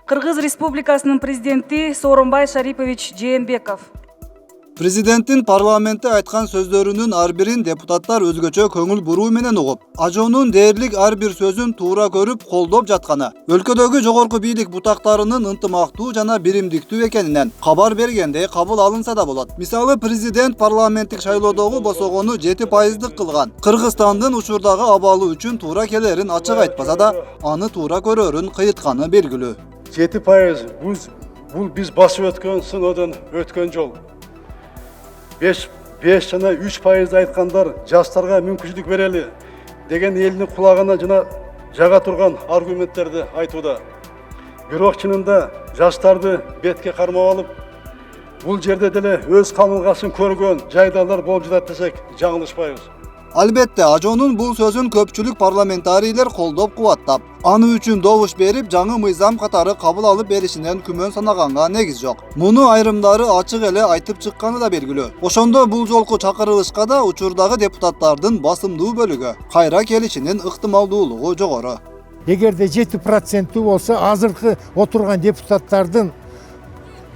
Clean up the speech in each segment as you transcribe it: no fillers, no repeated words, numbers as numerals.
Кыргыз Республикасынын президенти Сооронбай Шарипович Жээнбеков. Президенттин парламентте айткан сөздөрүнүн ар бирин депутаттар өзгөчө көңүл буруу менен угуп, ажоонун дээрлик ар бир сөзүн туура көрүп, колдоп жатканы, өлкөдөгү жогорку бийлик бутактарынын ынтымактуу жана биримдиктүү экенинен кабар бергендей кабыл алынса да болот. Мисалы, президент парламенттик шайлоодогу босогону 7% кылган. Кыргызстандын учурдагы абалы үчүн туура келерин ачык айтпаса да, аны туура көрөрүн кыйытканы белгилүү. 7% бул биз басып өткөн сыноодон өткөн жол. 5 жана 3% айткандар жастарга мүмкүнчүлүк берели деген элдин кулагына жана жага турган аргументтерди айтууда. Бирок чынында жаштарды бетке кармап алып, бул жерде деле өз камылгасын көргөн жайдалар болуп жатат десек жаңылышпайбыз. Албетте, ажоонун бул сөзүн көпчүлүк парламентарийлер колдоп кубаттап, аны үчүн добуш берип, жаңы мыйзам катары кабыл алып беришинен күмөн санаганга негиз жок. Муну айрымдары ачык эле айтып чыкканы да белгилүү. Ошондо бул жолку чакырылышка да учурдагы депутаттардын басымдуу бөлүгү кайра келишинин ыктымалдуулугу жогору. Эгерде 7% болсо, азыркы отурган депутаттардын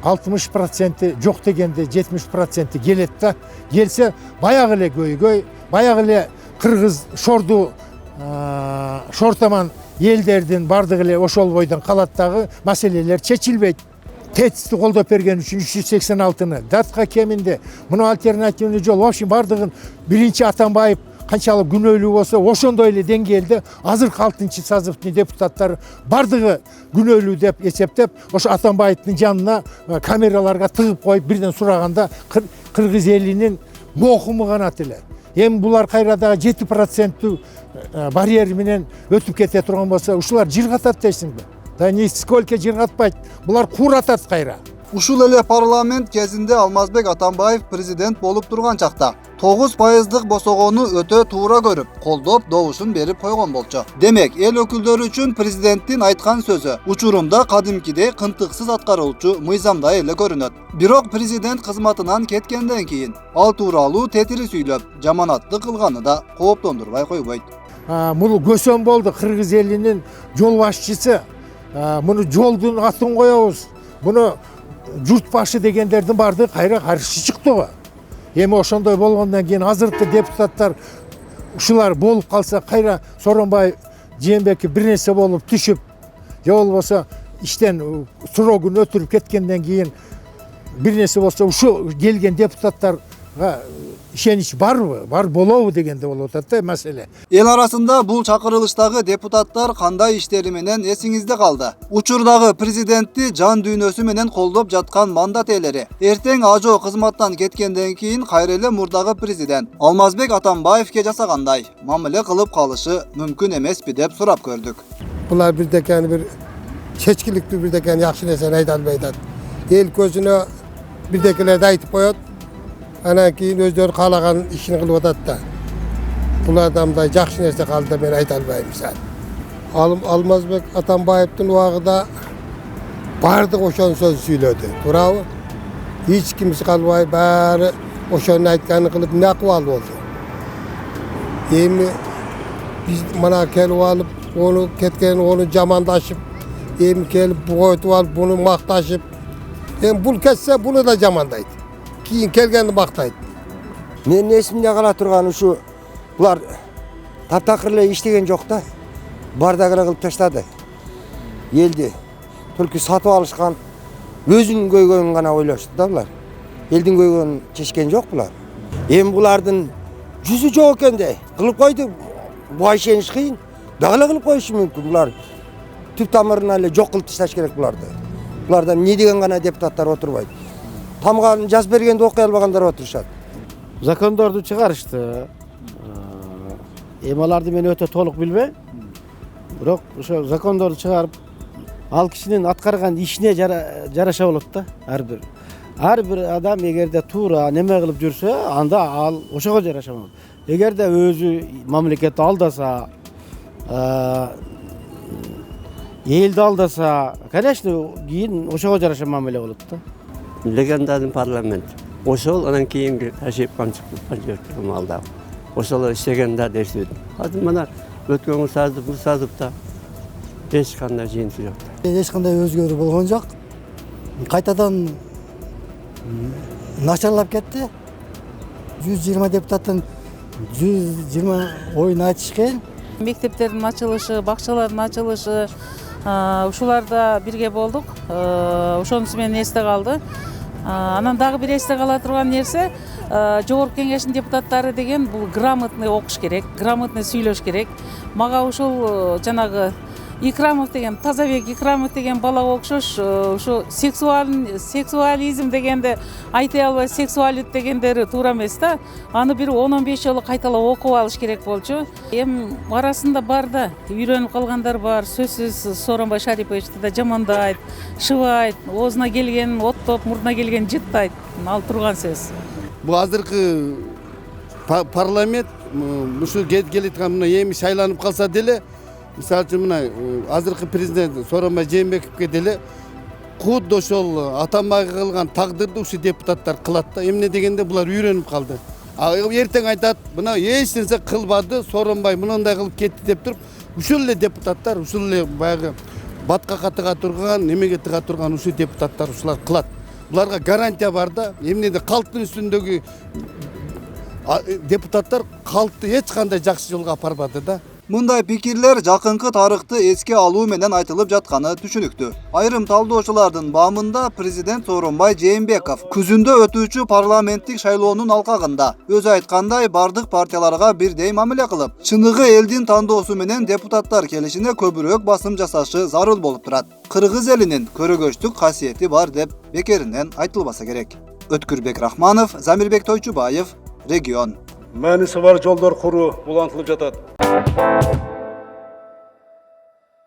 60% жок дегенде 70% келет да. Келсе, баягы эле көйгөй, баягы эле кыргыз шорду шортаман элдердин бардыгы эле ошол бойдон калат дагы маселелер чечилбейт. ТЭЦти колдоп берген үчүн 386-ны, датка кеминде муну альтернативный жол, в общем, бардыгын биринчи Атамбаев канчалык күнөөлүү болсо, ошондой эле деңгээлде азыркы 6-созывдын депутаттары бардыгы күнөөлүү деп эсептеп, ошо Атамбаевдин жанына камераларга тыгып коюп, бирден сураганда кыргыз элинин мокуму канат эле. Эми булар кайрадагы 7% барьер менен өтүп кете турган болсо, ушулар жыргатат дейсиңби? Да нисколько жыргатпайт. Булар кууратат кайра. Ушул эле парламент кезинде Алмазбек Атамбаев президент болуп турган чакта 9%дык босогону өтө туура көрүп, колдоп, добушун берип койгон болчу. Демек, эл өкүлдөрү үчүн президенттин айткан сөзү учурунда кадимкидей кынтыксыз аткарылчу мыйзамдай эле көрүнөт. Бирок президент кызматынан кеткенден кийин ал тууралуу тетири сүйлөп, жаманатты кылганы да кооптондурбай койбойт. Муну көсөн болду, кыргыз элинин жол башчысы. Муну жолдун атын коебуз. Муну журт башы дегендердин барды кайра каршы чыкты го. Эми ошондой болгондон кийин азыркы депутаттар ушулар болуп калса, кайра Сооронбай Жээнбеков бир нерсе болуп түшүп, же болбосо иштен срогун өтүрүп кеткенден кийин бир нерсе болсо, ушул келген депутаттарга ишенич барбы, бар болобу дегенде болуп атат да маселе. Эл арасында бул чакырылыштагы депутаттар кандай иштери менен эсиңизде калды? Учурдагы президентти жан дүйнөсү менен колдоп жаткан мандат ээлери эртең ажо кызматтан кеткенден кийин кайра эле мурдагы президент Алмазбек Атамбаевке жасагандай мамиле кылып калышы мүмкүн эмеспи деп сурап көрдүк. Булар бирдекени бир чечкиликтүү бирдекени жакшы нерсени айта албай атат. Эл көзүнө бирдекелерди айтып коет. Анан кийин өздөрү каалаган ишин кылып атат да. Булардан мындай жакшы нерсе калды деп мен айта албайм. Алмазбек Атамбаевдин убагында бардык ошонун сөзүн сүйлөдү. Туурабы? Эч кимси калбай, баары ошонун айтканын кылып эмне акыбал болду. Эми биз мына келип алып, ону кеткен, ону жамандашып, эми келип бугойтуп алып, буну макташып, эми бул кетсе, буну да жамандайт. Кийин келгенди мактайт. Мен эсимде кала турган ушу булар таптакыр эле иштеген жок да. Бардак эле кылып таштады. Элди только сатып алышкан, өзүнүн көйгөйүн гана ойлошду да булар. Элдин көйгөйүн чечкен жок булар. Эми булардын жүзү жок экенде кылып койду. Буга ишениш кыйын. Дагы эле кылып коюшу мүмкүн. Булар түп тамырына эле жок кылып ташташ керек буларды. Булардан эмне деген гана депутаттар отурбайт. Тамганын жазып бергенде окуй албагандар отурушат. Закондорду чыгарышты. Эми аларды мен өтө толук билбейм. Бирок ошо закондорду чыгарып, ал кишинин аткарган ишине жараша болот да. Ар бир адам эгерде туура неме кылып жүрсө, анда ал ошого жараша болот. Эгерде өзү мамлекетти алдаса, элди алдаса, конечно, кийин ошого жараша мамиле болот да. Легендарный парламент. Ошол анан кийинки ташып чыккан малда. Ошол иштегендер дешти. Азыр мына өткөн сазып да Eç kандай жыйынтыгы жок. Эч кандай өзгөрүү болгон жок. Кайтадан начарлап кетти. 120 депутаттын 120 оюн айтыш кыйын. Мектептердин ачылышы, бакчалардын ачылышы, ушуларда бирге болдук. Ошонусу менен эсте калды. Анан дагы бир эсте кала турган нерсе, жогорку кеңештин депутаттары деген бул грамотный окуш керек, грамотный сүйлөш керек. Мага ушул жанагы Икрамов деген, Тазабек Икрамов деген бала окшош, ушу сексуализм дегенде айтай албай сексуалит дегендери туура эмес да. Аны бир 10-15 жолу кайталап окуп алыш керек болчу. Эми арасында бар да, үйрөнүп калгандар бар. Сөзсүз Сооронбай Шариповичти да жамандайт, шыбайт, оозуна келген оттоп, мурдуна келген жыттайт. Ал турган сөз. Бул азыркы парламент ушу келаткан мына эми шайланып калса деле, мисалы үчүн мына азыркы президент Сооронбай Жээнбековке деле кудду ошол атамбай кылган тагдырды ушу депутаттар кылат да. Эмне дегенде булар үйрөнүп калды. Эртең айтат, мына эч нерсе кылбады, Сооронбай мындай кылып кетти деп туруп, ушул эле депутаттар, ушул эле баягы баткакка тыга турган, немеге тыга турган ушу депутаттар ушулар кылат. Буларга гарантия бар да. Эмнеде калктын үстүндөгү депутаттар калкты эч кандай жакшы жолго апарбады да. Мындай пикирлер жакынкы тарыхты эске алуу менен айтылып жатканы түшүнүктүү. Айрым талдоочулардын баамында президент Сооронбай Жээнбеков күзүндө өтүүчү парламенттик шайлоонун алкагында өзү айткандай бардык партияларга бирдей мамиле кылып, чыныгы элдин тандоосу менен депутаттар келишине көбүрөөк басым жасашы зарыл болуп турат. Кыргыз элинин көрөгөчтүк касиети бар деп бекеринен айтылбаса керек. Өткүрбек Рахманов, Замирбек Тойчубаев, Регион. Мааниси бар жолдор куруу улантылып жатат.